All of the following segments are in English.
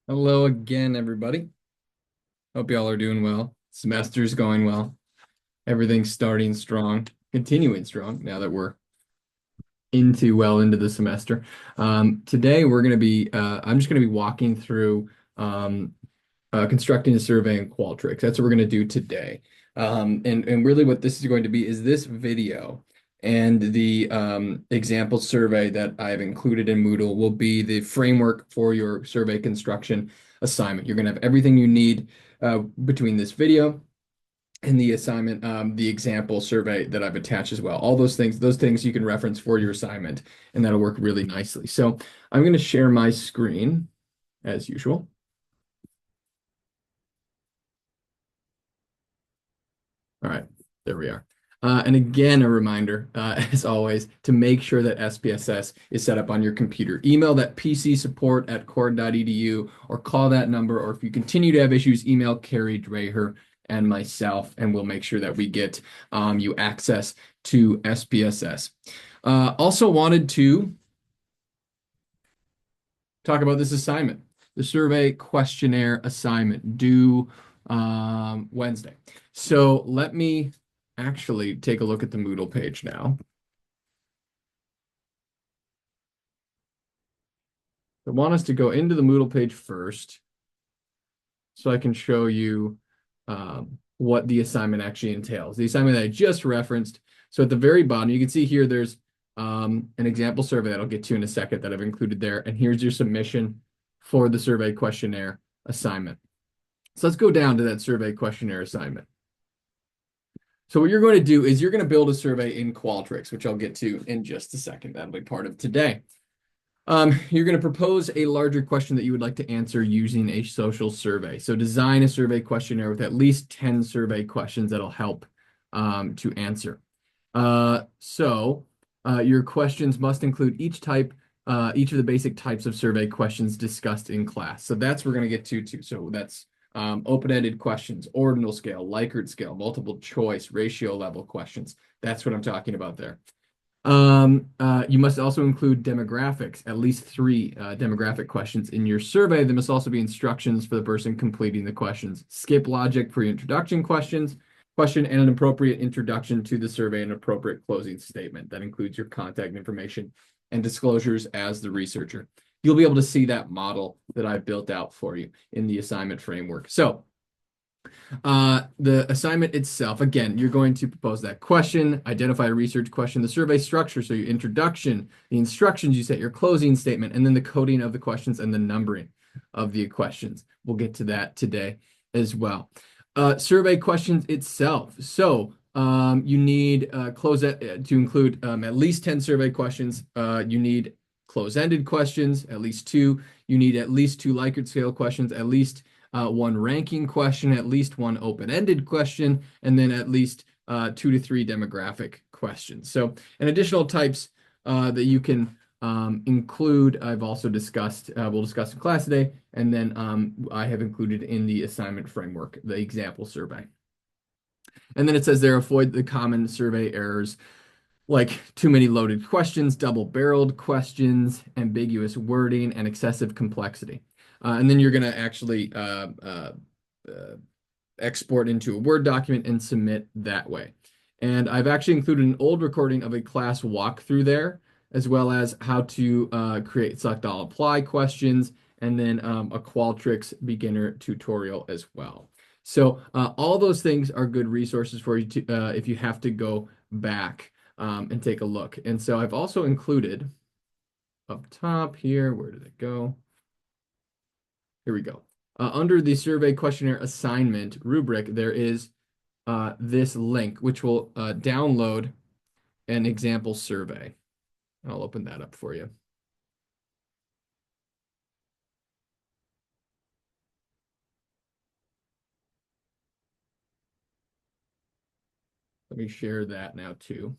Hello again, everybody. Hope y'all are doing well. Semester's going well. Everything's starting strong, continuing strong now that we're into the semester. Today we're going to be, I'm just going to be walking through um, constructing a survey in Qualtrics. That's what we're going to do today. And really what this is going to be is this video and the example survey that I've included in Moodle will be the framework for your survey construction assignment. You're going to have everything you need between this video and the assignment, the example survey that I've attached as well. All those things you can reference for your assignment, and that'll work really nicely. So I'm going to share my screen as usual. All right, there we are. And again, a reminder, as always, to make sure that SPSS is set up on your computer. Email that pcsupport@cord.edu or call that number, or if you continue to have issues, email Carrie Dreher and myself, and we'll make sure that we get you access to SPSS. Also wanted to talk about this assignment, the survey questionnaire assignment due Wednesday. So let me actually take a look at the Moodle page now. I want us to go into the Moodle page first so I can show you what the assignment actually entails. The assignment that I just referenced. So at the very bottom, you can see here there's an example survey that I'll get to in a second that I've included there. And here's your submission for the survey questionnaire assignment. So let's go down to that survey questionnaire assignment. So what you're going to do is you're going to build a survey in Qualtrics, which I'll get to in just a second. That'll be part of today. You're going to propose a larger question that you would like to answer using a social survey. So design a survey questionnaire with at least 10 survey questions that'll help to answer. Your questions must include each of the basic types of survey questions discussed in class. So that's what we're going to get to too. So that's open-ended questions, ordinal scale, Likert scale, multiple choice, ratio level questions. That's what I'm talking about there. You must also include demographics, at least three demographic questions in your survey. There must also be instructions for the person completing the questions. Skip logic pre-introduction question, and an appropriate introduction to the survey and appropriate closing statement. That includes your contact information and disclosures as the researcher. You'll be able to see that model that I've built out for you in the assignment framework. So the assignment itself, again, you're going to propose that question, identify a research question, the survey structure, so your introduction, the instructions you set, your closing statement, and then the coding of the questions and the numbering of the questions. We'll get to that today as well. Survey questions itself. So you need to include at least 10 survey questions. You need close-ended questions, at least two. You need at least two Likert scale questions, at least one ranking question, at least one open-ended question, and then at least 2 to 3 demographic questions. So, and additional types that you can include, I've also discussed, we'll discuss in class today, and then I have included in the assignment framework, the example survey. And then it says there, avoid the common survey errors like too many loaded questions, double-barreled questions, ambiguous wording, and excessive complexity. And then you're going to actually export into a Word document and submit that way. And I've actually included an old recording of a class walkthrough there, as well as how to create select all apply questions, and then a Qualtrics beginner tutorial as well. So all those things are good resources for you to, if you have to go back and take a look. And so I've also included up top here, where did it go? Here we go. Under the survey questionnaire assignment rubric, there is this link, which will download an example survey. I'll open that up for you. Let me share that now too.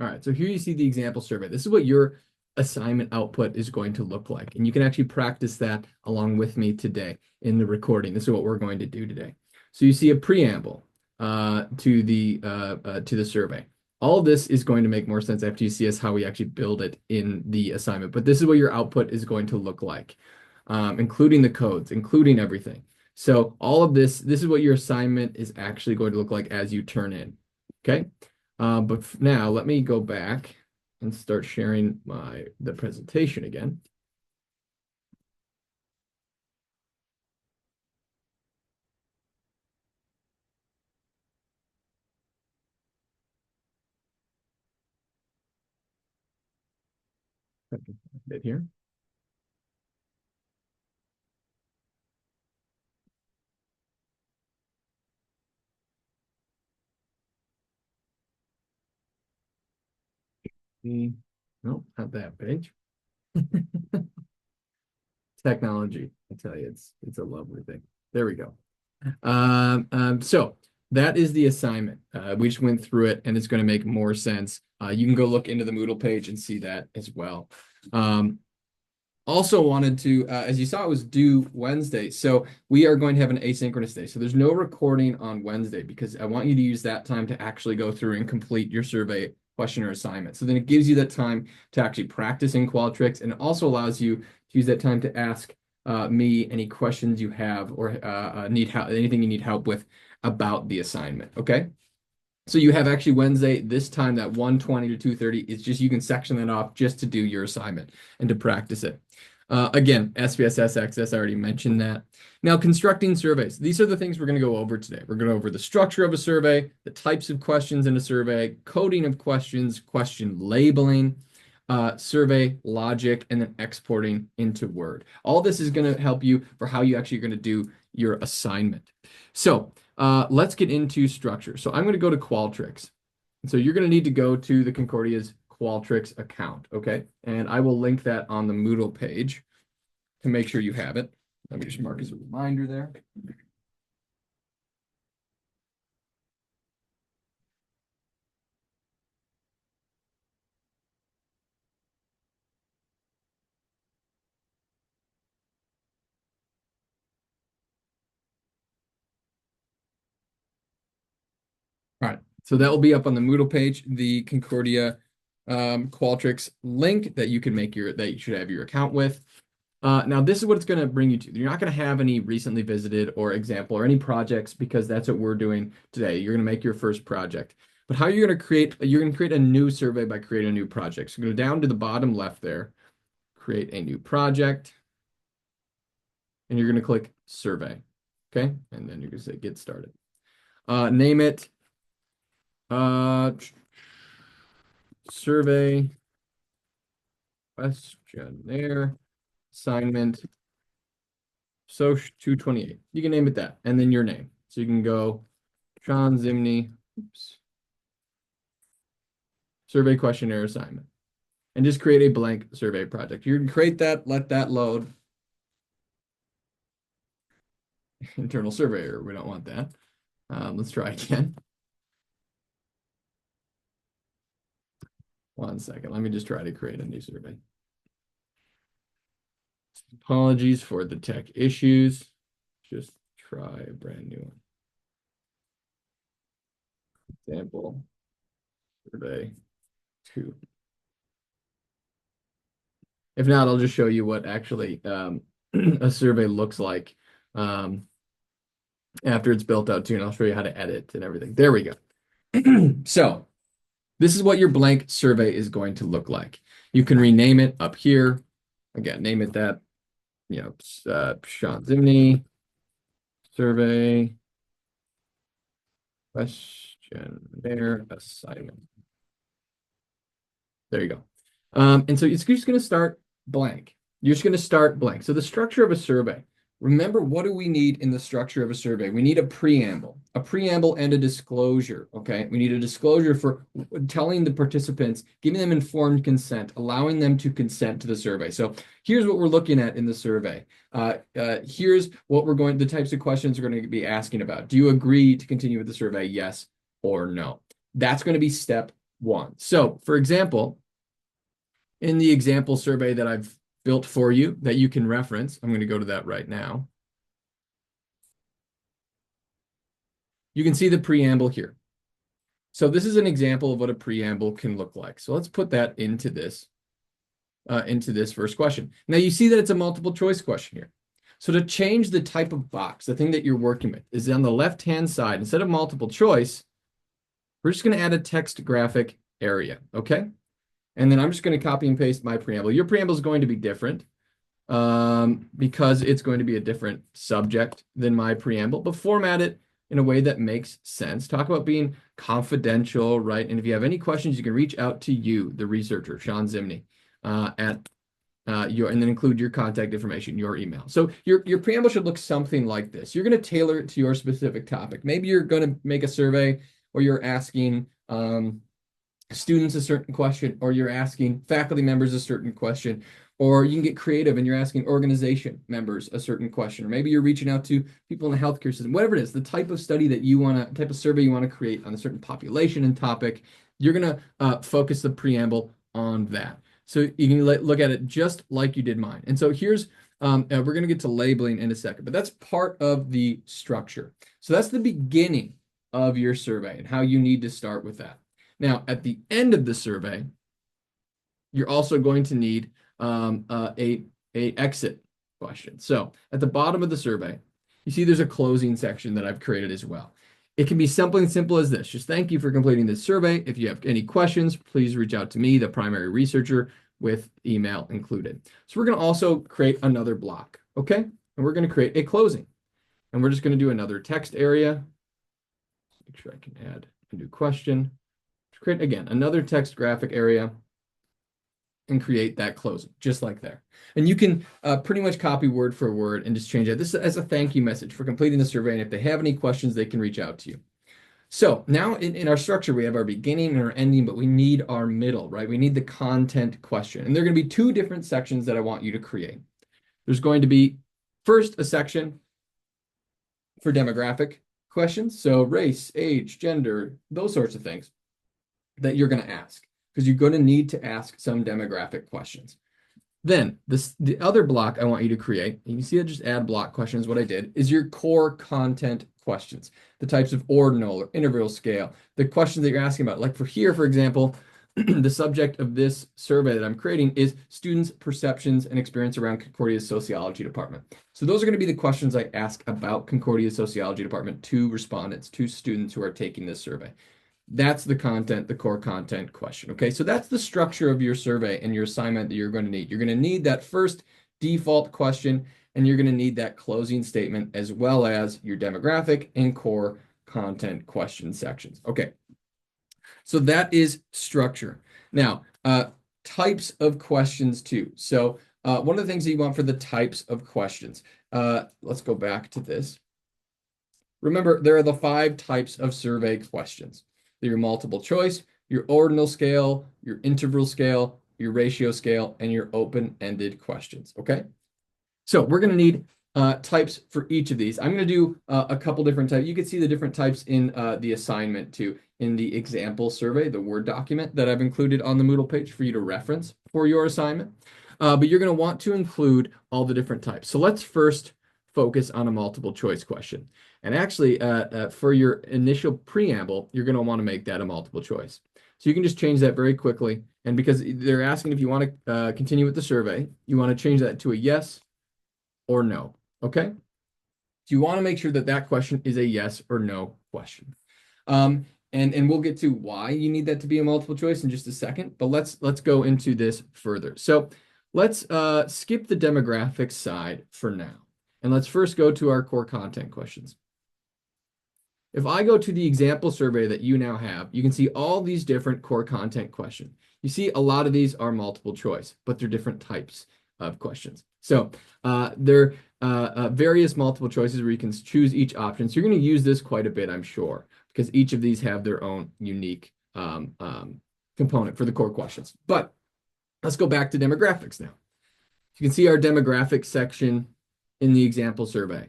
All right, so here you see the example survey. This is what your assignment output is going to look like. And you can actually practice that along with me today in the recording. This is what we're going to do today. So you see a preamble to the survey. All of this is going to make more sense after you see us how we actually build it in the assignment. But this is what your output is going to look like, including the codes, including everything. So all of this is what your assignment is actually going to look like as you turn in. Okay. But now let me go back and start sharing the presentation again. Bit here. No, not that page. Technology, I tell you, it's a lovely thing. There we go. So that is the assignment. We just went through it, and it's going to make more sense. You can go look into the Moodle page and see that as well. Also wanted to, as you saw, it was due Wednesday. So we are going to have an asynchronous day. So there's no recording on Wednesday because I want you to use that time to actually go through and complete your survey question or assignment. So then it gives you that time to actually practice in Qualtrics, and it also allows you to use that time to ask me any questions you have or need help, anything you need help with about the assignment. Okay. So you have actually Wednesday, this time that 1:20 to 2:30 is just, you can section that off just to do your assignment and to practice it. Again, SPSS Access, I already mentioned that. Now, constructing surveys. These are the things we're going to go over today. We're going to go over the structure of a survey, the types of questions in a survey, coding of questions, question labeling, survey logic, and then exporting into Word. All this is going to help you for how you actually are going to do your assignment. So let's get into structure. So I'm going to go to Qualtrics. So you're going to need to go to the Concordia's Qualtrics account, okay? And I will link that on the Moodle page to make sure you have it. Let me just mark as a reminder there. All right, so that will be up on the Moodle page, the Concordia Qualtrics link that you can make that you should have your account with. Now, this is what it's going to bring you to. You're not going to have any recently visited or example or any projects because that's what we're doing today. You're going to make your first project. But how you're going to create a new survey by creating a new project. So go down to the bottom left there, create a new project, and you're going to click survey. Okay, and then you're going to say get started. Name it survey questionnaire assignment Soch 228. You can name it that, and then your name. So you can go Sean Zimney, survey questionnaire assignment, and just create a blank survey project. You can create that, let that load. Internal surveyor, we don't want that. Let's try again. One second, let me just try to create a new survey. Apologies for the tech issues. Just try a brand new one. Example, survey 2. If not, I'll just show you what actually a survey looks like after it's built out too, and I'll show you how to edit and everything. There we go. So this is what your blank survey is going to look like. You can rename it up here. Again, name it that, Sean Zimney survey questionnaire assignment. There you go. And so it's just going to start blank. You're just going to start blank. So the structure of a survey. Remember, what do we need in the structure of a survey? We need a preamble and a disclosure, okay? We need a disclosure for telling the participants, giving them informed consent, allowing them to consent to the survey. So here's what we're looking at in the survey. Here's what the types of questions we're going to be asking about. Do you agree to continue with the survey? Yes or no. That's going to be step 1. So for example, In the example survey that I've built for you that you can reference, I'm going to go to that right now. You can see the preamble here. So this is an example of what a preamble can look like. So let's put that into this first question. Now you see that it's a multiple choice question here. So to change the type of box, the thing that you're working with is on the left-hand side. Instead of multiple choice, we're just going to add a text graphic area, okay? And then I'm just going to copy and paste my preamble. Your preamble is going to be different because it's going to be a different subject than my preamble, but format it in a way that makes sense. Talk about being confidential, right? And if you have any questions, you can reach out to you, the researcher, Sean Zimney, and then include your contact information, your email. So your preamble should look something like this. You're going to tailor it to your specific topic. Maybe you're going to make a survey or you're asking students a certain question, or you're asking faculty members a certain question, or you can get creative and you're asking organization members a certain question, or maybe you're reaching out to people in the healthcare system, whatever it is, the type of study that you want to, type of survey you want to create on a certain population and topic, you're going to focus the preamble on that. So you can look at it just like you did mine. And so here's, we're going to get to labeling in a second, but that's part of the structure. So that's the beginning of your survey and how you need to start with that. Now, at the end of the survey, you're also going to need a exit question. So at the bottom of the survey, you see there's a closing section that I've created as well. It can be something simple as this. Just thank you for completing this survey. If you have any questions, please reach out to me, the primary researcher, with email included. So we're going to also create another block, okay? And we're going to create a closing. And we're just going to do another text area. Make sure I can add a new question. Create, again, another text graphic area and create that closing, just like there. And you can pretty much copy word for word and just change it. This is as a thank you message for completing the survey. And if they have any questions, they can reach out to you. So now in our structure, we have our beginning and our ending, but we need our middle, right? We need the content question. And there are going to be two different sections that I want you to create. There's going to be first a section for demographic questions. So race, age, gender, those sorts of things that you're going to ask, because you're going to need to ask some demographic questions. Then the other block I want you to create, and you see I just add block questions, what I did, is your core content questions, the types of ordinal or interval scale, the questions that you're asking about. Like for here, for example, the subject of this survey that I'm creating is students' perceptions and experience around Concordia's sociology department. So those are going to be the questions I ask about Concordia's sociology department to respondents, to students who are taking this survey. That's the content, the core content question. Okay, so that's the structure of your survey and your assignment that you're going to need. You're going to need that first default question, and you're going to need that closing statement, as well as your demographic and core content question sections. Okay, so that is structure. Now, types of questions too. So one of the things that you want for the types of questions, let's go back to this. Remember, there are the 5 types of survey questions. Your multiple choice, your ordinal scale, your interval scale, your ratio scale, and your open-ended questions, okay? So we're going to need types for each of these. I'm going to do a couple different types. You can see the different types in the assignment too, in the example survey, the Word document that I've included on the Moodle page for you to reference for your assignment. But you're going to want to include all the different types. So let's first focus on a multiple choice question. And actually, for your initial preamble, you're going to want to make that a multiple choice. So you can just change that very quickly. And because they're asking if you want to continue with the survey, you want to change that to a yes or no, okay? So you want to make sure that that question is a yes or no question. And we'll get to why you need that to be a multiple choice in just a second, but let's go into this further. So let's skip the demographics side for now. And let's first go to our core content questions. If I go to the example survey that you now have, you can see all these different core content questions. You see a lot of these are multiple choice, but they're different types of questions. So there are various multiple choices where you can choose each option. So you're going to use this quite a bit, I'm sure, because each of these have their own unique component for the core questions. But let's go back to demographics now. You can see our demographics section in the example survey.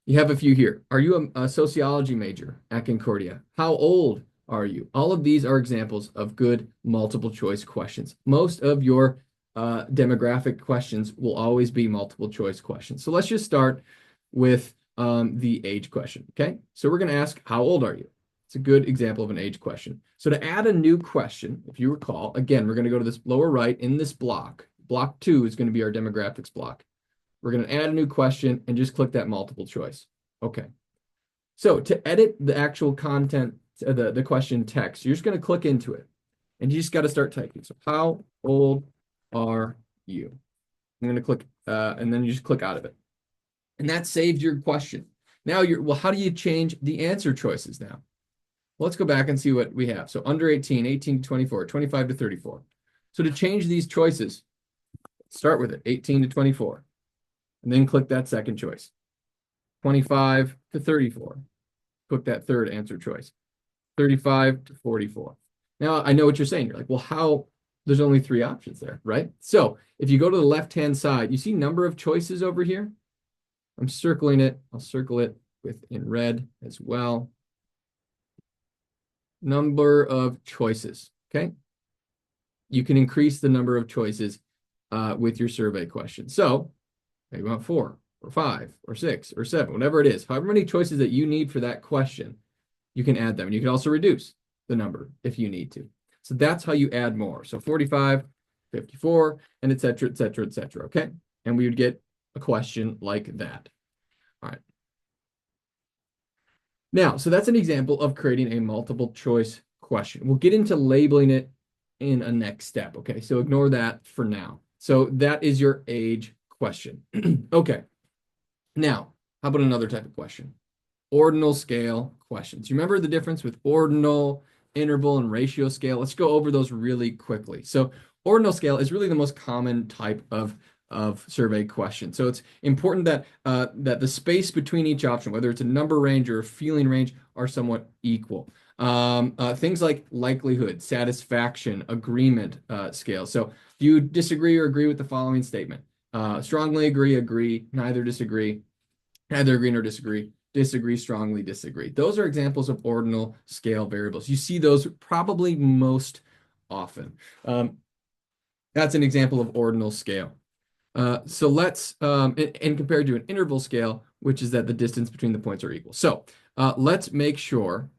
You have a few here. Are you a sociology major at Concordia? How old are you? All of these are examples of good multiple choice questions. Most of your demographic questions will always be multiple choice questions. So let's just start with the age question, okay? So we're going to ask, how old are you? It's a good example of an age question. So to add a new question, if you recall, again, we're going to go to this lower right in this block. Block 2 is going to be our demographics block. We're going to add a new question and just click that multiple choice. Okay. So to edit the actual content, the question text, you're just going to click into it. And you just got to start typing. So how old are you? I'm going to click, and then you just click out of it. And that saved your question. Now well, how do you change the answer choices now? Well, let's go back and see what we have. So under 18, 18 to 24, 25 to 34. So to change these choices, start with it, 18 to 24. And then click that second choice. 25 to 34. Click that third answer choice. 35 to 44. Now, I know what you're saying. You're like, well, how? There's only 3 options there, right? So if you go to the left-hand side, you see number of choices over here? I'm circling it. I'll circle it in red as well. Number of choices, okay? You can increase the number of choices with your survey question. So maybe you want 4 or 5 or 6 or 7, whatever it is. However many choices that you need for that question, you can add them. And you can also reduce the number if you need to. So that's how you add more. So 45, 54, and et cetera, et cetera, et cetera, okay? And we would get a question like that. All right. Now, so that's an example of creating a multiple choice question. We'll get into labeling it in a next step, okay? So ignore that for now. So that is your age question. Okay. Now, how about another type of question? Ordinal scale questions. You remember the difference with ordinal, interval, and ratio scale? Let's go over those really quickly. So ordinal scale is really the most common type of survey question. So it's important that that the space between each option, whether it's a number range or a feeling range, are somewhat equal. Things like likelihood, satisfaction, agreement scale. So do you disagree or agree with the following statement? Strongly agree, neither disagree, neither agree nor disagree, disagree, strongly disagree. Those are examples of ordinal scale variables. You see those probably most often. That's an example of ordinal scale. So let's, and compared to an interval scale, which is that the distance between the points are equal. So let's make sure,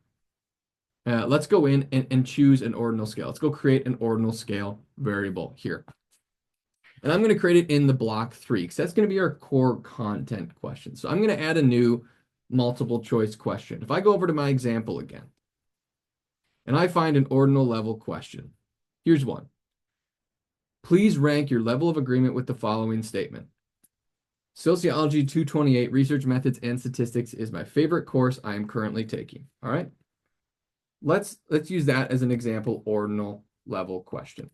let's go in and choose an ordinal scale. Let's go create an ordinal scale variable here. And I'm going to create it in the block 3 because that's going to be our core content question. So I'm going to add a new multiple choice question. If I go over to my example again, and I find an ordinal level question, here's one. Please rank your level of agreement with the following statement. Sociology 228, Research Methods and Statistics is my favorite course I am currently taking. All right. Let's use that as an example ordinal level question.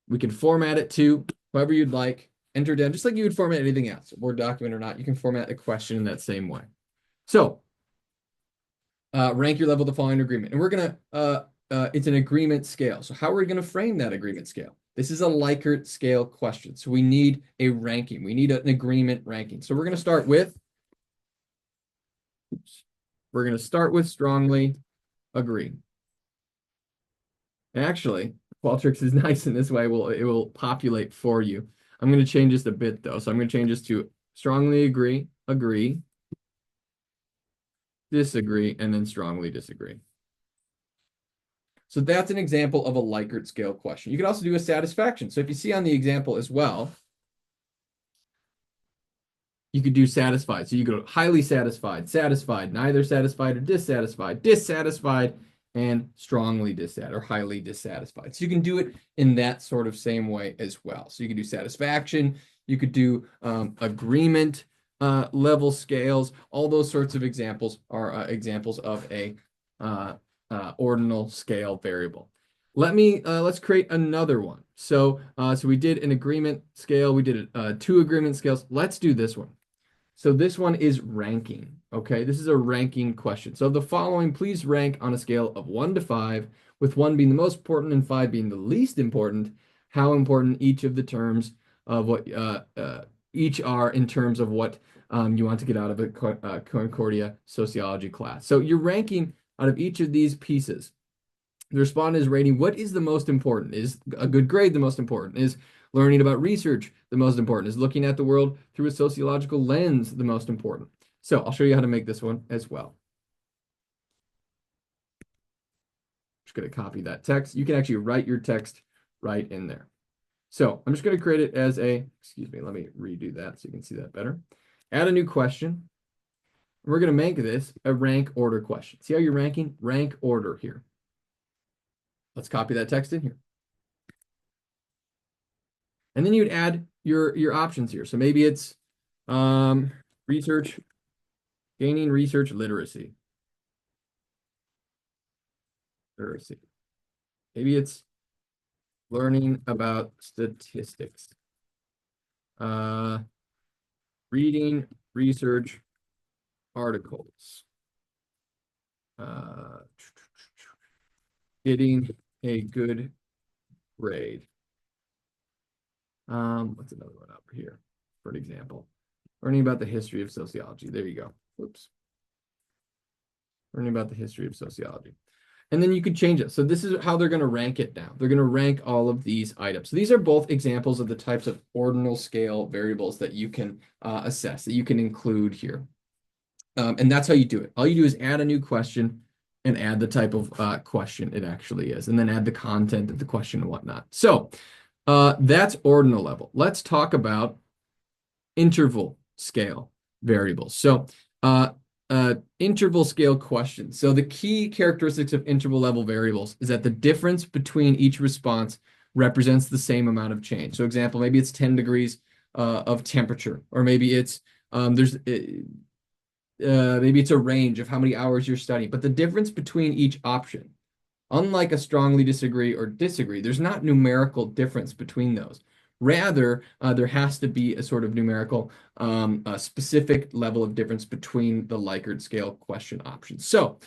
We can format it to however you'd like, enter down, just like you would format anything else, Word document or not, you can format a question in that same way. So rank your level of the following agreement. And we're going to, it's an agreement scale. So how are we going to frame that agreement scale? This is a Likert scale question. So we need a ranking. We need an agreement ranking. So we're going to start with, strongly agree. And actually, Qualtrics is nice in this way. It will populate for you. I'm going to change this a bit though. So I'm going to change this to strongly agree, disagree, and then strongly disagree. So that's an example of a Likert scale question. You can also do a satisfaction. So if you see on the example as well, you could do satisfied. So you go highly satisfied, satisfied, neither satisfied or dissatisfied, dissatisfied, and strongly dissatisfied or highly dissatisfied. So you can do it in that sort of same way as well. So you can do satisfaction, you could do agreement level scales. All those sorts of examples are examples of a ordinal scale variable. Let's create another one. So we did an agreement scale. We did 2 agreement scales. Let's do this one. So this one is ranking. Okay, this is a ranking question. So the following, please rank on a scale of 1 to 5, with 1 being the most important and 5 being the least important, how important each of the terms of what each are in terms of what you want to get out of a Concordia sociology class. So you're ranking out of each of these pieces, the respondent is rating what is the most important. Is a good grade the most important? Is learning about research the most important? Is looking at the world through a sociological lens the most important? So I'll show you how to make this one as well. Just going to copy that text. You can actually write your text right in there. So I'm just going to create it as a, excuse me, let me redo that so you can see that better. Add a new question. We're going to make this a rank order question. See how you're ranking? Rank order here. Let's copy that text in here. And then you'd add your options here. So maybe it's research, gaining research literacy. Maybe it's learning about statistics. Reading research articles. Getting a good grade. What's another one over here, for an example? Learning about the history of sociology. There you go. Oops. Learning about the history of sociology. And then you could change it. So this is how they're going to rank it now. They're going to rank all of these items. So these are both examples of the types of ordinal scale variables that you can assess, that you can include here. And that's how you do it. All you do is add a new question and add the type of question it actually is, and then add the content of the question and whatnot. So that's ordinal level. Let's talk about interval scale variables. So interval scale questions. So the key characteristics of interval level variables is that the difference between each response represents the same amount of change. So example, maybe it's 10 degrees of temperature, or maybe it's maybe it's a range of how many hours you're studying. But the difference between each option, unlike a strongly disagree or disagree, there's not numerical difference between those. Rather, there has to be a sort of numerical, a specific level of difference between the Likert scale question options. So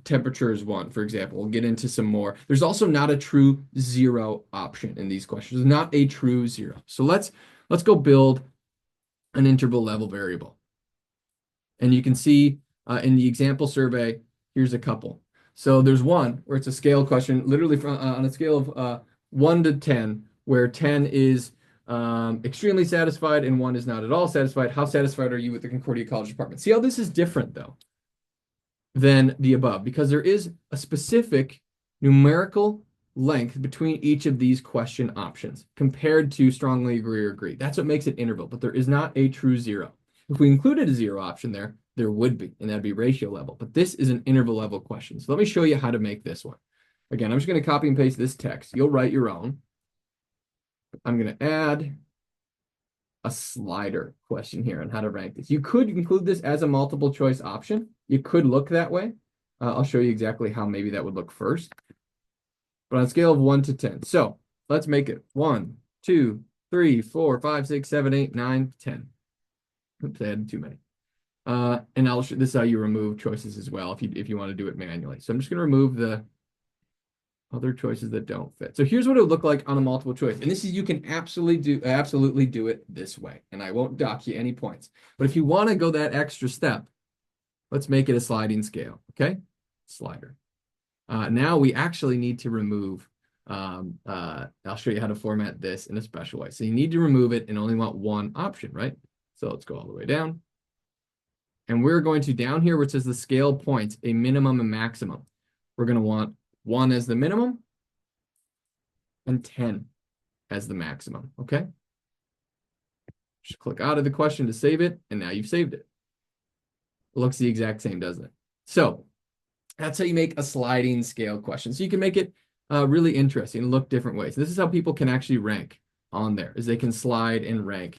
temperature is one, for example. We'll get into some more. There's also not a true zero option in these questions. There's not a true zero. So let's go build an interval level variable. And you can see in the example survey, here's a couple. So there's one where it's a scale question, literally from, on a scale of 1 to 10, where 10 is extremely satisfied and 1 is not at all satisfied. How satisfied are you with the Concordia College Department? See how this is different, though, than the above, because there is a specific numerical length between each of these question options compared to strongly agree or agree. That's what makes it interval, but there is not a true zero. If we included a zero option there, there would be, and that'd be ratio level. But this is an interval level question. So let me show you how to make this one. Again, I'm just going to copy and paste this text. You'll write your own. I'm going to add a slider question here on how to rank this. You could include this as a multiple choice option. You could look that way. I'll show you exactly how maybe that would look first. But on a scale of 1 to 10. So let's make it 1, 2, 3, 4, 5, 6, 7, 8, 9, 10. Oops, I added too many. And I'll show this is how you remove choices as well if you want to do it manually. So I'm just going to remove the other choices that don't fit. So here's what it would look like on a multiple choice. And this is, you can absolutely do it this way. And I won't dock you any points. But if you want to go that extra step, let's make it a sliding scale. Okay? Slider. Now we actually need to remove, I'll show you how to format this in a special way. So you need to remove it and only want one option, right? So let's go all the way down. And we're going to, down here where it says the scale points, a minimum and maximum. We're going to want 1 as the minimum and 10 as the maximum, okay? Just click out of the question to save it, and now you've saved it. It looks the exact same, doesn't it? So that's how you make a sliding scale question. So you can make it really interesting and look different ways. This is how people can actually rank on there, is they can slide and rank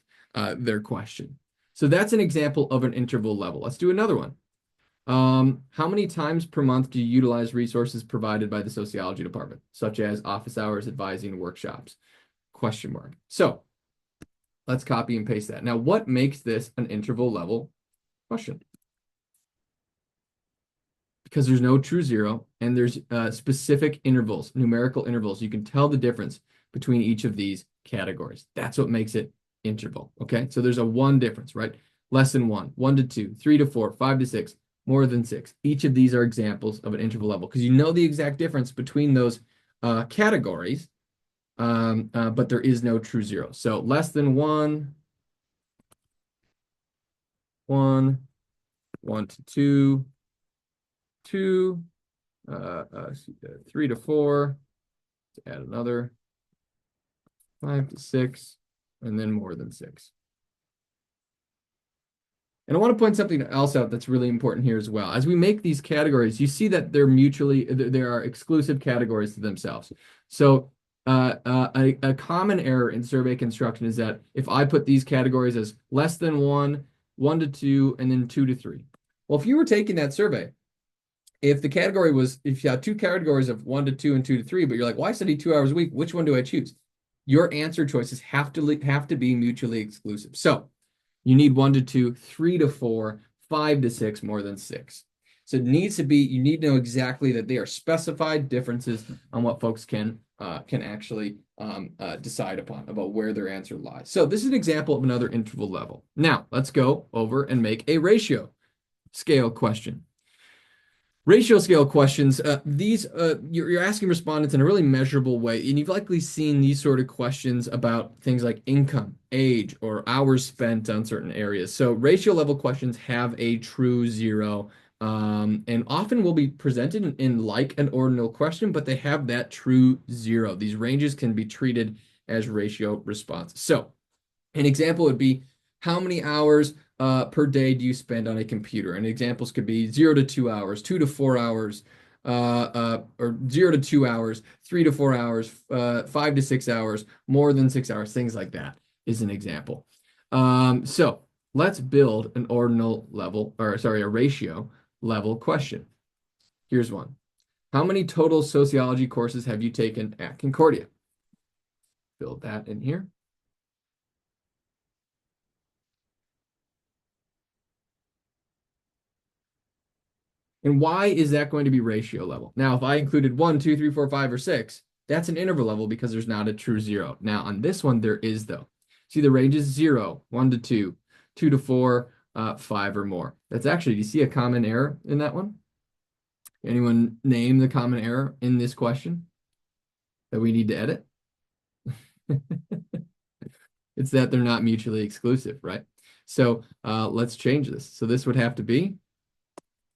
their question. So that's an example of an interval level. Let's do another one. How many times per month do you utilize resources provided by the sociology department, such as office hours, advising, workshops? Question mark. So let's copy and paste that. Now, what makes this an interval level question? Because there's no true zero and there's specific intervals, numerical intervals. You can tell the difference between each of these categories. That's what makes it interval. Okay, so there's a 1 difference, right? Less than 1, 1 to 2, 3 to 4, 5 to 6, more than 6. Each of these are examples of an interval level because you know the exact difference between those categories, but there is no true zero. So less than 1, 1, 1 to 2, 2, 3 to 4, let's add another, 5 to 6, and then more than 6. And I want to point something else out that's really important here as well. As we make these categories, you see that there are exclusive categories to themselves. So a common error in survey construction is that if I put these categories as less than 1, 1 to 2, and then 2 to 3. Well, if you were taking that survey, if you had 2 categories of 1 to 2 and 2 to 3, but you're like, well, I study 2 hours a week, which one do I choose? Your answer choices have to be mutually exclusive. So you need 1 to 2, 3 to 4, 5 to 6, more than 6. So it needs to be, you need to know exactly that they are specified differences on what folks can actually decide upon about where their answer lies. So this is an example of another interval level. Now let's go over and make a ratio scale question. Ratio scale questions, you're asking respondents in a really measurable way, and you've likely seen these sort of questions about things like income, age, or hours spent on certain areas. So ratio level questions have a true zero, and often will be presented in like an ordinal question, but they have that true zero. These ranges can be treated as ratio responses. So an example would be, how many hours per day do you spend on a computer? And examples could be 0 to 2 hours, 2 to 4 hours, or 0 to 2 hours, 3 to 4 hours, 5 to 6 hours, more than 6 hours, things like that is an example. So let's build an ordinal level, or sorry, a ratio level question. Here's one. How many total sociology courses have you taken at Concordia? Build that in here. And why is that going to be ratio level? Now, if I included 1, 2, 3, 4, 5, or 6, that's an interval level because there's not a true zero. Now, on this one, there is, though. See, the range is 0, 1 to 2, 2 to 4, 5 or more. That's actually, do you see a common error in that one? Anyone name the common error in this question that we need to edit? It's that they're not mutually exclusive, right? So let's change this. So this would have to be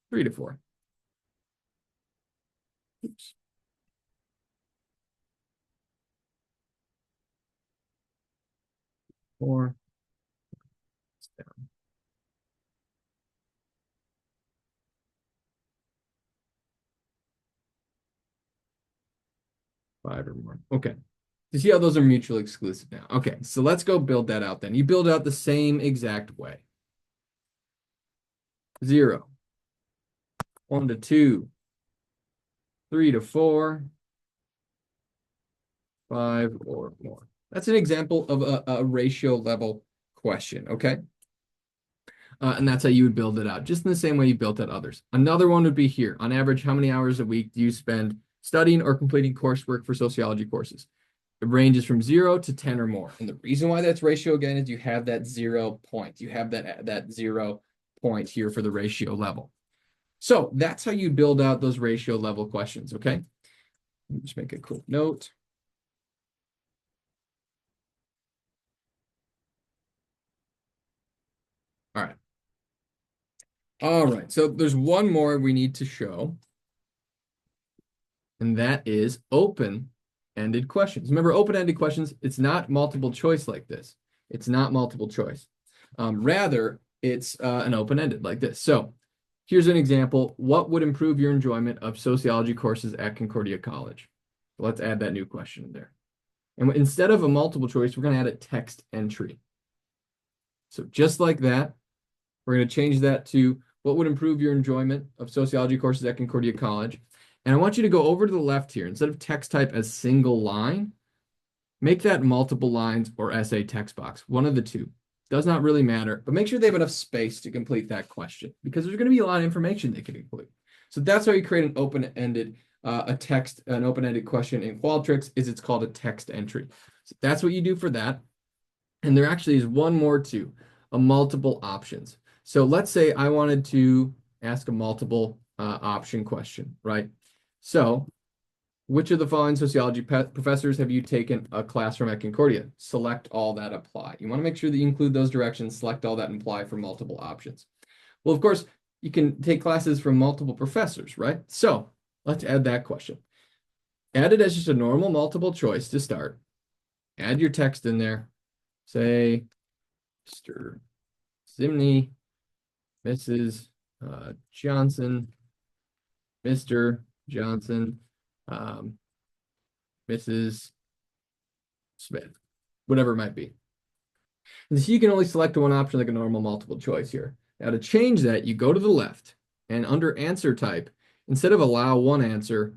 3 to 4. Oops. Four. 5 or more. Okay. You see how those are mutually exclusive now? Okay, so let's go build that out then. You build it out the same exact way. 0, 1 to 2, 3 to 4, 5 or more. That's an example of a ratio level question, okay? And that's how you would build it out, just in the same way you built out others. Another one would be here. On average, how many hours a week do you spend studying or completing coursework for sociology courses? It ranges from 0 to 10 or more. And the reason why that's ratio, again, is you have that 0 point. You have that 0 point here for the ratio level. So that's how you build out those ratio level questions, okay? Let me just make a quick note. All right. All right, so there's one more we need to show, and that is open-ended questions. Remember, open-ended questions, it's not multiple choice like this. It's not multiple choice. Rather, it's an open-ended like this. So here's an example. What would improve your enjoyment of sociology courses at Concordia College? Let's add that new question in there. And instead of a multiple choice, we're going to add a text entry. So just like that, we're going to change that to what would improve your enjoyment of sociology courses at Concordia College. And I want you to go over to the left here. Instead of text type as single line, make that multiple lines or essay text box, one of the two. Does not really matter, but make sure they have enough space to complete that question because there's going to be a lot of information they can include. So that's how you create an open-ended an open-ended question in Qualtrics. It's called a text entry. So that's what you do for that. And there actually is one more too, a multiple options. So let's say I wanted to ask a multiple option question, right? So which of the following sociology professors have you taken a class from at Concordia? Select all that apply. You want to make sure that you include those directions, select all that and apply for multiple options. Well, of course, you can take classes from multiple professors, right? So let's add that question. Add it as just a normal multiple choice to start. Add your text in there. Say, Mr. Zimney, Mrs. Johnson, Mr. Johnson, Mrs. Smith, whatever it might be. And so you can only select one option like a normal multiple choice here. Now to change that, you go to the left and under answer type, instead of allow one answer,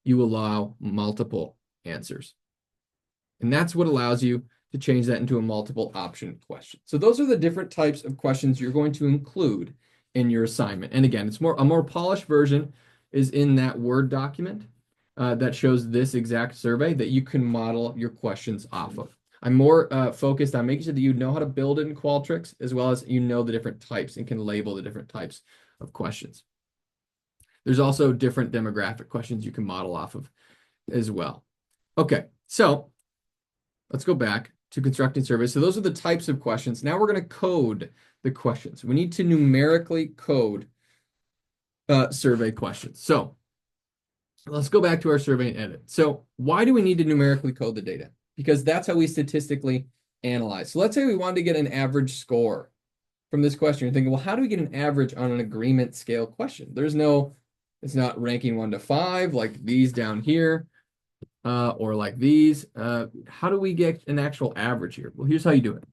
you allow multiple answers. And that's what allows you to change that into a multiple option question. So those are the different types of questions you're going to include in your assignment. And again, it's a more polished version is in that Word document that shows this exact survey that you can model your questions off of. I'm more focused on making sure that you know how to build it in Qualtrics, as well as you know the different types and can label the different types of questions. There's also different demographic questions you can model off of as well. Okay, so let's go back to constructing surveys. So those are the types of questions. Now we're going to code the questions. We need to numerically code survey questions. So let's go back to our survey and edit. So why do we need to numerically code the data? Because that's how we statistically analyze. So let's say we wanted to get an average score from this question. You're thinking, well, how do we get an average on an agreement scale question? It's not ranking 1 to 5 like these down here or like these. How do we get an actual average here? Well, here's how you do it.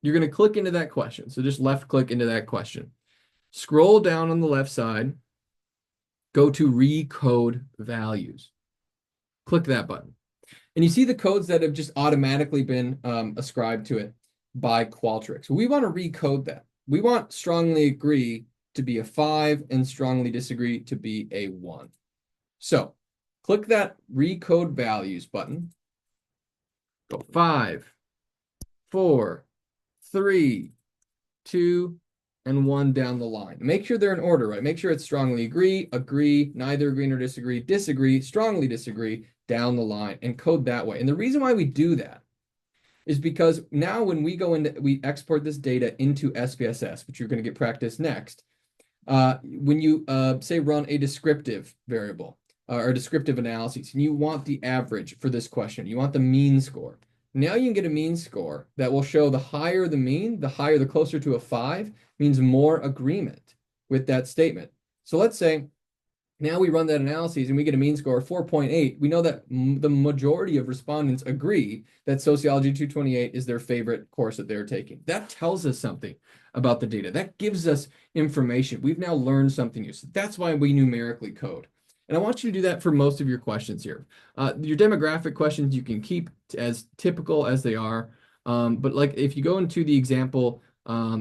You're going to click into that question. So just left click into that question. Scroll down on the left side. Go to recode values. Click that button. And you see the codes that have just automatically been ascribed to it by Qualtrics. We want to recode that. We want strongly agree to be a 5 and strongly disagree to be a 1. So click that recode values button. Go 5, 4, 3, 2, and 1 down the line. Make sure they're in order, right? Make sure it's strongly agree, neither agree nor disagree, strongly disagree, down the line, and code that way. And the reason why we do that is because now when we export this data into SPSS, which you're going to get practice next, when you say run a descriptive variable or descriptive analysis, and you want the average for this question, you want the mean score. Now you can get a mean score that will show the higher the mean, the closer to a 5 means more agreement with that statement. So let's say now we run that analysis and we get a mean score of 4.8. We know that the majority of respondents agree that Sociology 228 is their favorite course that they're taking. That tells us something about the data. That gives us information. We've now learned something new. So that's why we numerically code. And I want you to do that for most of your questions here. Your demographic questions you can keep as typical as they are. But like if you go into the example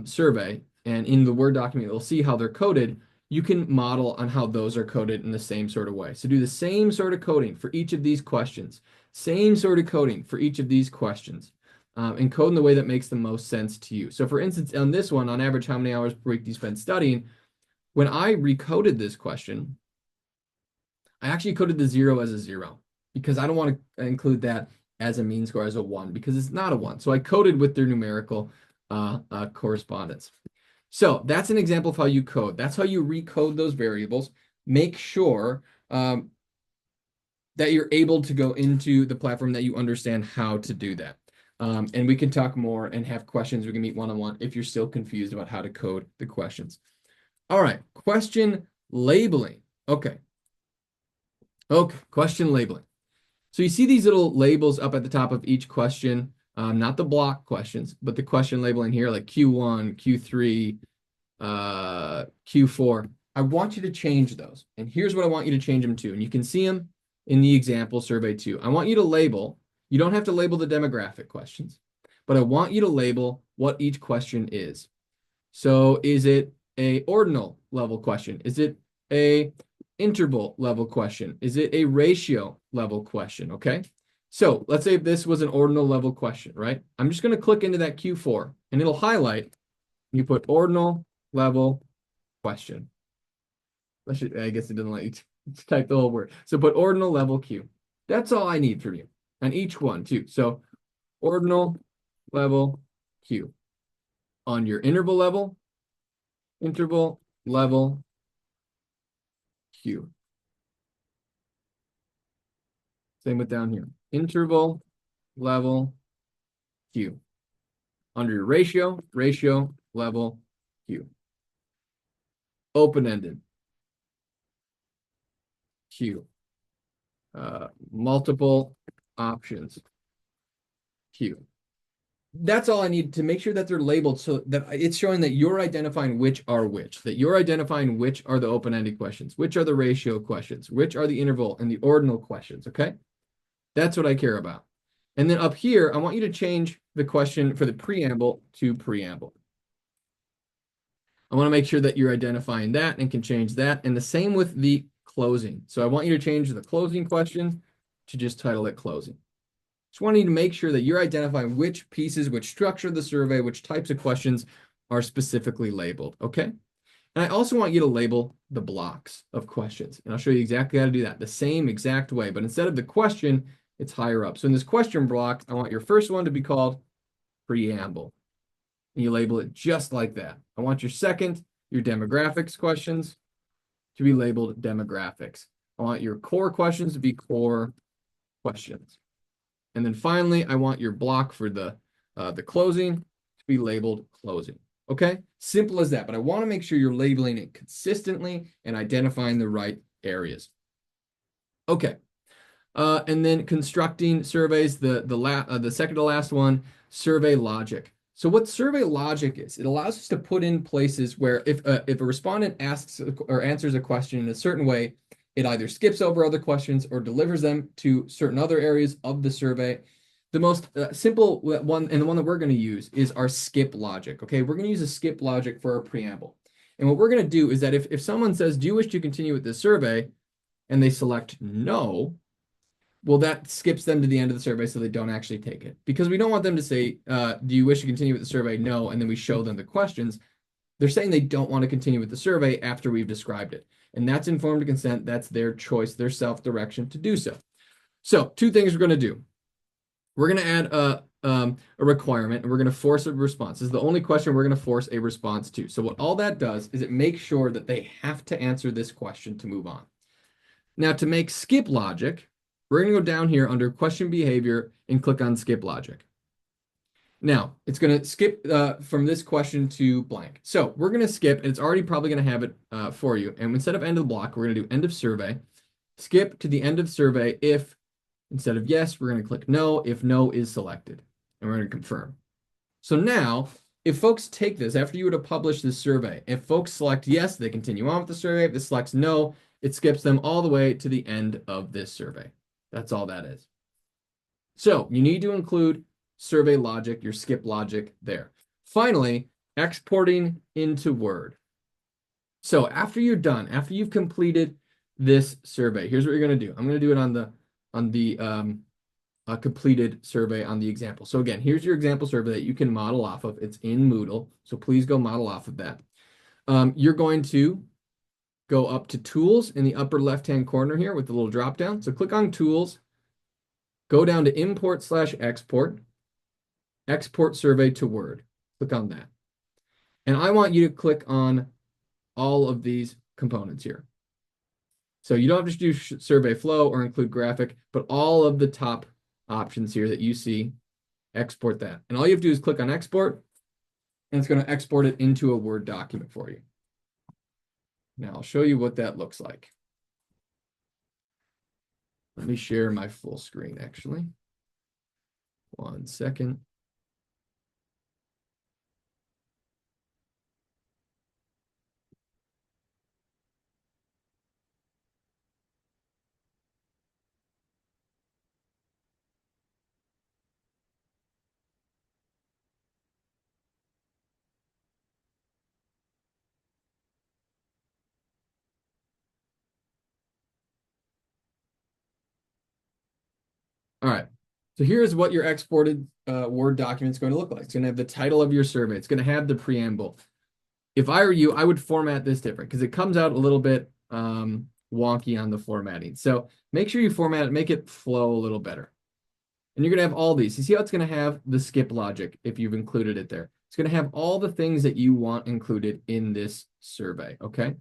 survey and in the Word document, you'll see how they're coded. You can model on how those are coded in the same sort of way. So do the same sort of coding for each of these questions. Same sort of coding for each of these questions. And code in the way that makes the most sense to you. So for instance, on this one, on average, how many hours per week do you spend studying? When I recoded this question, I actually coded the 0 as a 0 because I don't want to include that as a mean score as a 1 because it's not a 1. So I coded with their numerical correspondence. So that's an example of how you code. That's how you recode those variables. Make sure that you're able to go into the platform that you understand how to do that. And we can talk more and have questions. We can meet one-on-one if you're still confused about how to code the questions. All right, question labeling. Okay, question labeling. So you see these little labels up at the top of each question, not the block questions, but the question labeling here, like Q1, Q3, Q4. I want you to change those. And here's what I want you to change them to. And you can see them in the example survey too. I want you to label. You don't have to label the demographic questions, but I want you to label what each question is. So is it a ordinal level question? Is it a interval level question? Is it a ratio level question? Okay. So let's say this was an ordinal level question, right? I'm just going to click into that Q4 and it'll highlight. You put ordinal level question. I guess it doesn't let you type the whole word. So put ordinal level Q. That's all I need from you. And each one too. So ordinal level Q. On your interval level Q. Same with down here. Interval level Q. Under your ratio level Q. Open-ended Q. Multiple options Q. That's all I need to make sure that they're labeled so that it's showing that you're identifying which are which, that you're identifying which are the open-ended questions, which are the ratio questions, which are the interval and the ordinal questions, okay? That's what I care about. And then up here, I want you to change the question for the preamble to preamble. I want to make sure that you're identifying that and can change that. And the same with the closing. So I want you to change the closing question to just title it closing. Just wanting to make sure that you're identifying which pieces, which structure of the survey, which types of questions are specifically labeled, okay? And I also want you to label the blocks of questions. And I'll show you exactly how to do that the same exact way. But instead of the question, it's higher up. So in this question block, I want your first one to be called preamble. And you label it just like that. I want your second, your demographics questions, to be labeled demographics. I want your core questions to be core questions. And then finally, I want your block for the closing to be labeled closing. Okay? Simple as that. But I want to make sure you're labeling it consistently and identifying the right areas. Okay. And then constructing surveys, the second to last one, survey logic. So what survey logic is, it allows us to put in places where if a respondent asks or answers a question in a certain way, it either skips over other questions or delivers them to certain other areas of the survey. The most simple one, and the one that we're going to use, is our skip logic. Okay, we're going to use a skip logic for our preamble. And what we're going to do is that if someone says, do you wish to continue with this survey? And they select no, well, that skips them to the end of the survey so they don't actually take it. Because we don't want them to say, do you wish to continue with the survey? No, and then we show them the questions. They're saying they don't want to continue with the survey after we've described it. And that's informed consent. That's their choice, their self-direction to do so. So 2 things we're going to do. We're going to add a requirement, and we're going to force a response. This is the only question we're going to force a response to. So what all that does is it makes sure that they have to answer this question to move on. Now, to make skip logic, we're going to go down here under question behavior and click on skip logic. Now, it's going to skip from this question to blank. So we're going to skip, and it's already probably going to have it for you. And instead of end of the block, we're going to do end of survey. Skip to the end of survey if, instead of yes, we're going to click no, if no is selected. And we're going to confirm. So now, if folks take this, after you would have published this survey, if folks select yes, they continue on with the survey. If it selects no, it skips them all the way to the end of this survey. That's all that is. So you need to include survey logic, your skip logic there. Finally, exporting into Word. So after you're done, after you've completed this survey, here's what you're going to do. I'm going to do it on the completed survey on the example. So again, here's your example survey that you can model off of. It's in Moodle, so please go model off of that. You're going to go up to Tools in the upper left-hand corner here with the little drop-down. So click on Tools, go down to Import/Export, Export Survey to Word. Click on that. And I want you to click on all of these components here. So you don't have to do survey flow or include graphic, but all of the top options here that you see, export that. And all you have to do is click on Export, and it's going to export it into a Word document for you. Now I'll show you what that looks like. Let me share my full screen, actually. 1 second. All right. So here's what your exported Word document is going to look like. It's going to have the title of your survey. It's going to have the preamble. if I were you, I would format this different because it comes out a little bit wonky on the formatting. So make sure you format it, make it flow a little better. And you're going to have all these. You see how it's going to have the skip logic if you've included it there. It's going to have all the things that you want included in this survey, okay?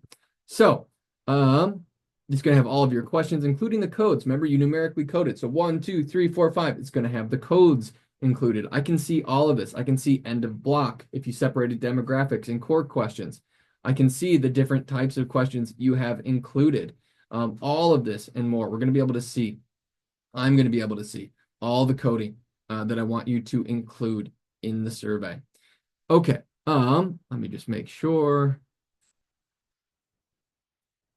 So it's going to have all of your questions, including the codes. Remember, you numerically code it. So 1, 2, 3, 4, 5. It's going to have the codes included. I can see all of this. I can see end of block if you separated demographics and core questions. I can see the different types of questions you have included. All of this and more. We're going to be able to see. I'm going to be able to see all the coding that I want you to include in the survey. Okay, let me just make sure.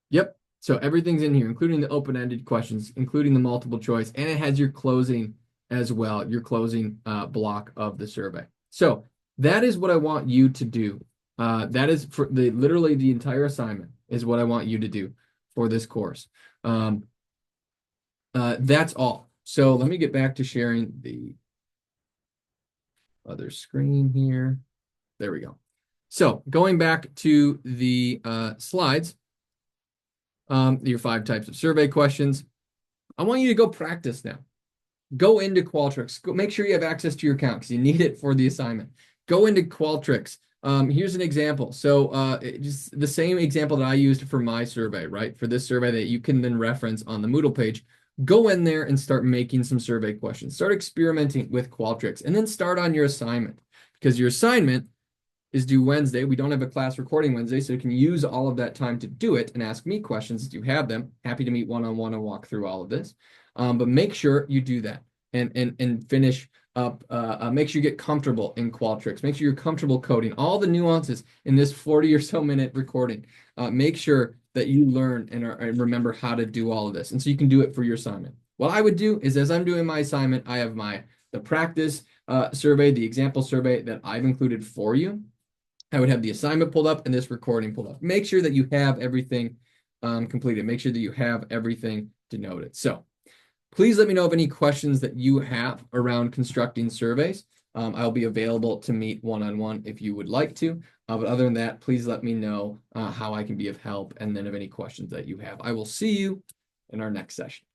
Yep, so everything's in here, including the open-ended questions, including the multiple choice, and it has your closing as well, your closing block of the survey. So that is what I want you to do. That is for literally the entire assignment is what I want you to do for this course. That's all. So let me get back to sharing the other screen here. There we go. So going back to the slides, your 5 types of survey questions. I want you to go practice now. Go into Qualtrics. Go, make sure you have access to your account because you need it for the assignment. Go into Qualtrics. Here's an example. So just the same example that I used for my survey, right? For this survey that you can then reference on the Moodle page. Go in there and start making some survey questions. Start experimenting with Qualtrics and then start on your assignment because your assignment is due Wednesday. We don't have a class recording Wednesday, so you can use all of that time to do it and ask me questions if you have them. Happy to meet one-on-one and walk through all of this. But make sure you do that and finish up. Make sure you get comfortable in Qualtrics. Make sure you're comfortable coding all the nuances in this 40 or so minute recording. Make sure that you learn and remember how to do all of this. And so you can do it for your assignment. What I would do is as I'm doing my assignment, I have the practice survey, the example survey that I've included for you. I would have the assignment pulled up and this recording pulled up. Make sure that you have everything completed. Make sure that you have everything denoted. So please let me know of any questions that you have around constructing surveys. I'll be available to meet one-on-one if you would like to. But other than that, please let me know how I can be of help and then of any questions that you have. I will see you in our next session.